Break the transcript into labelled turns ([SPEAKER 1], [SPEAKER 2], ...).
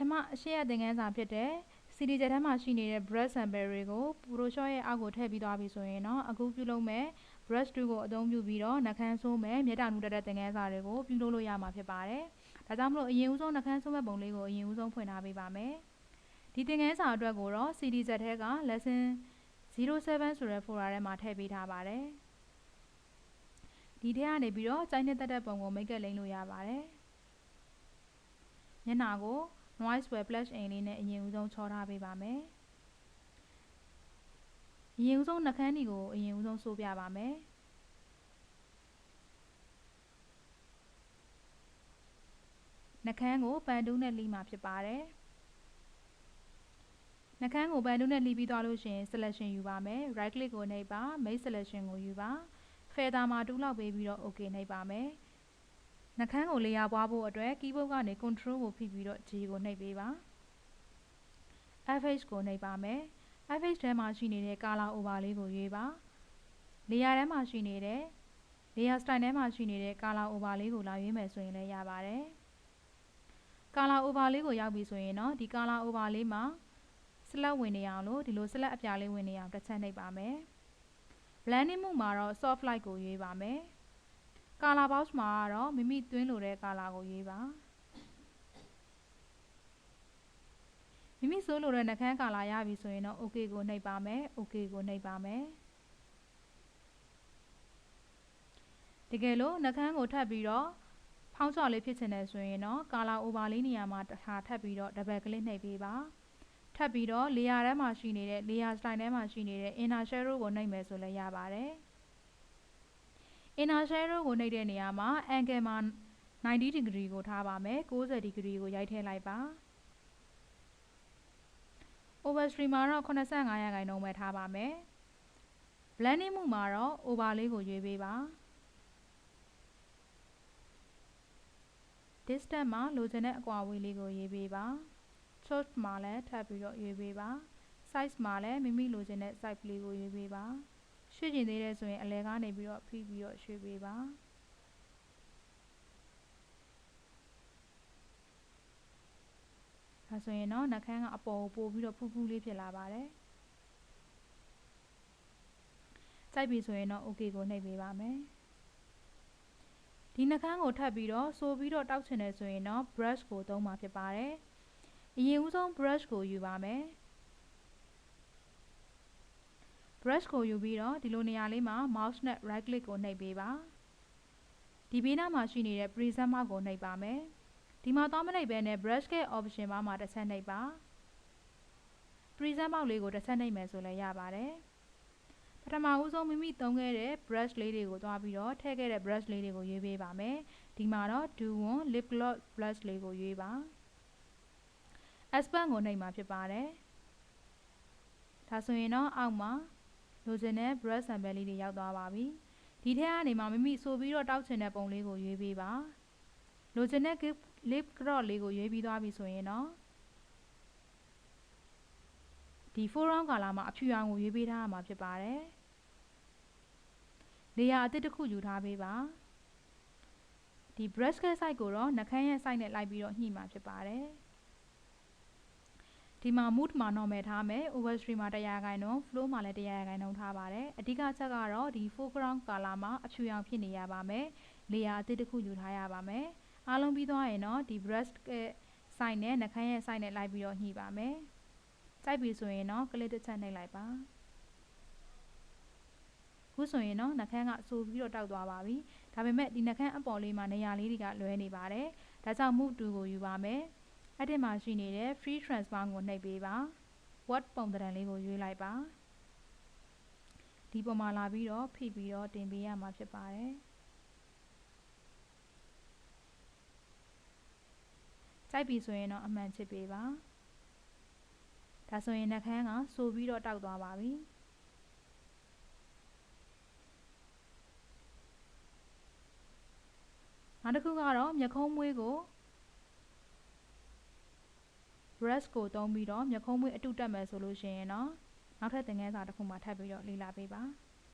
[SPEAKER 1] ထမအရှိရသင်ခန်းစာဖြစ်တဲ့ CD ချက်ထဲမှာရှိနေတဲ့ brush sample တွေကို brochure ရဲ့အောက်ကိုထည့်ပြီးသွားပြီဆိုရင်တော့အခုပြုလုပ်မဲ့ brush tool ကိုအသုံးပြုပြီးတော့နှာခမ်းဆိုးမဲ့မျက်တောင်နုတက်တဲ့သင်ခန်းစာတွေကိုပြုလုပ်လို့ရမှာဖြစ်ပါတယ်။ဒါကြောင့်မလို့အရင်ဦးဆုံးနှာခမ်းဆိုးမဲ့ပုံလေးကိုအရင်ဦးဆုံးဖွင့်ထားပေးပါမယ်။ဒီသင်ခန်းစာအတွက်ကိုတော့ CD ချက်ထဲက lesson 07ဆိုတဲ့ folder ထဲမှာထည့်ပေးထားပါတယ်။ဒီထဲကနေပြီးတော့ကြိုက်နှစ်သက်တဲ့ပုံကို make up လိမ့်လို့ရပါတယ်။မျက်နှာကိုnoise web flash အိမ်လေးနဲ့အရင်ဦးဆုံးချောထားပေးပါမယ်။အရင်ဦးဆုံးနှာခမ်းဒီကိုအရင်ဦးဆုံးဆိုးပြပါမယ်။နှာခမ်းကိုပန်တူးနဲ့လှီးမှာဖြစ်ပါတယ်။နှာခမ်းကိုပန်တူးနဲ့လှီးပြီးသွားလို့ရှိရင် selection ယူပါမယ်။ right click ကိုနှိပ်ပါ make selection ကိုယူပါ။ feather မှာတူးလောက်ပေးပြီးတော့ OK နှိပ်ပါမယ်။နှာခမ်းကိုလေယာပွားဖို့အတွက် keyboard ကနေ control ကိုဖိပြီးတော့ G ကိုနှိပ်ပေးပါ။ FH ကိုနှိပ်ပါမယ်။ FH ထဲမှာရှိနေတဲ့ color over လေးကိုရွေးပါ။ layer ထဲမှာရှိနေတဲ့ layer style ထဲမှာရှိနေတဲ့ color over လေးကိုလာရွေးမယ်ဆိုရင်လည်းရပါတယ်။ color over လေးကိုရောက်ပြီဆိုရင်တော့ဒီ color over လေးမှာ select ဝင်နေအောင်လို့ဒီလို select အပြားလေးဝင်နေအောင်တစ်ချက်နှိပ်ပါမယ်။ blending မှုမှာတော့ soft light ကိုရွေးပါမယ်။ color box မှာတော့မိမိသွင်းလိုတဲ့ color ကိုရွေးပါမိမိဆိုးလိုတဲ့နှာခမ်း color ရပြီဆိုရင်တော့ OK ကိုနှိပ်ပါမယ် OK ကိုနှိပ်ပါမယ်တကယ်လို့နှာခမ်းကိုထပ်ပြီးတော့ဖောင်းချော်လေးဖြစ်ချင်တယ်ဆိုရင်တော့ color over လေးနေရာမှာတစ်ခါထပ်ပြီးတော့ double click နှိပ်ပေးပါထပ်ပြီးတော့ layer ထဲမှာရှိနေတဲ့ layer style ထဲမှာရှိနေတဲ့ inner shadow ကိုနှိပ်မယ်ဆိုလည်းရပါတယ်inner shadow ကိုနှိပ်တဲ့နေရာမှာ angle မှာ90 degree ကိုထားပါမယ်90 degree ကိုရိုက်ထည့်လိုက်ပါ overstream မှာတော့85%ပဲထားပါမယ် blending မှုမှာတော့ over လေးကိုရွေးပေးပါ distance မှာလိုချင်တဲ့အကွာအဝေးလေးကိုရွေးပေးပါ choice မှာလည်းထပ်ပြီးတော့ရွေးပေးပါ size မှာလည်းမိမိလိုချင်တဲ့ size လေးကိုရွေးပေးပါရွှေ့ချင်သေးတယ်ဆိုရင်အလယ်ကနေပြီးတော့ဖိပြီးတော့ရွှေ့ပေးပါဒါဆိုရင်တော့နှာခမ်းကအပေါ်ကိုပို့ပြီးတော့ဖူးဖူးလေးဖြစ်လာပါတယ်ကြိုက်ပြီဆိုရင်တော့ OK ကိုနှိပ်ပေးပါမယ်ဒီနှာခမ်းကိုထပ်ပြီးတော့ဆိုပြီးတော့တောက်ချင်တယ်ဆိုရင်တော့ brush ကိုသုံးမှာဖြစ်ပါတယ်အရင်ဦးဆုံး brush ကိုယူပါမယ် brush ကိုယူပြီးတော့ဒီလိုနေရာလေးမှာ mouse နဲ့ right click ကိုနှိပ်ပေးပါဒီဘေးနားမှာရှိနေတဲ့ preset mark ကိုနှိပ်ပါမယ်ဒီမှာတော့မနှိပ်ဘဲနဲ့ brush ရဲ့ option မှာတစ်ချက်နှိပ်ပါ preset mark လေးကိုတစ်ချက်နှိပ်မယ်ဆိုလည်းရပါတယ်ပထမဦးဆုံးမိမိသုံးခဲ့တဲ့ brush လေးတွေကိုသွားပြီးတော့ထည့်ခဲ့တဲ့ brush လေးတွေကိုရွေးပေးပါမယ်ဒီမှာတော့ Duo lip gloss brush လေးကိုရွေးပါ expand ကိုနှိပ်မှာဖြစ်ပါတယ်ဒါဆိုရင်တော့အောက်မှာလိုချင်တဲ့ brush sample လေးတွေရောက်သွားပါပြီဒီထဲကနေမှမိမိဆိုပြီးတော့တောက်ချင်တဲ့ပုံလေးကိုရွေးပေးပါလိုချင်တဲ့ lip gloss လေးကိုရွေးပြီးသွားပြီဆိုရင်တော့ဒီ foreground color မှာအဖြူရောင်ကိုရွေးပေးထားရမှာဖြစ်ပါတယ်လေယာအသစ်တစ်ခုယူထားပေးပါဒီ brush ရဲ့ size ကိုတော့နှာခမ်းရဲ့ size နဲ့လိုက်ပြီးတော့ညှိမှာဖြစ်ပါတယ်ဒီမှာ mood မှာ normal ထားမယ် overstream မှာ100% flow မှာလည်း100% ထားပါတယ်အဓိကချက်ကတော့ဒီ foreground color မှာအဖြူရောင်ဖြစ်နေရပါမယ်လေယာအသစ်တစ်ခုယူထားရပါမယ်အားလုံးပြီးသွားရင်တော့ဒီ brush ရဲ့ size နဲ့နှာခမ်းရဲ့ size နဲ့လိုက်ပြီးတော့ညှိပါမယ်ကြိုက်ပြီဆိုရင်တော့ click တစ်ချက်နှိပ်လိုက်ပါခုဆိုရင်တော့နှာခမ်းကဆိုပြီးတော့တောက်သွားပါပြီဒါပေမဲ့ဒီနှာခမ်းအပေါ်လေးမှာနေရာလေးတွေကလွဲနေပါတယ်ဒါကြောင့် move to ကိုယူပါမယ်အဲ့ဒီမှာရှိနေတဲ့ free transform ကိုနှိပ်ပေးပါ word ပုံသဏ္ဍာန်လေးကိုရွေးလိုက်ပါဒီပုံမှာလာပြီးတော့ဖိပြီးတော့တင်ပေးရမှာဖြစ်ပါတယ်ကြိုက်ပြီဆိုရင်တော့အမှန်ချစ်ပေးပါဒါဆိုရင်နှာခမ်းကဆိုပြီးတော့တောက်သွားပါပြီနောက်တစ်ခုကတော့မျက်ခုံးမွေးကို brush ကိုသုံးပြီးတော့မျက်ခုံးမွေးအတုတက်မယ်ဆိုလို့ရှိရင်တော့နောက်ထပ်သင်ခန်းစာတစ်ခုမှာထပ်ပြီးတော့လေ့လာပေးပါ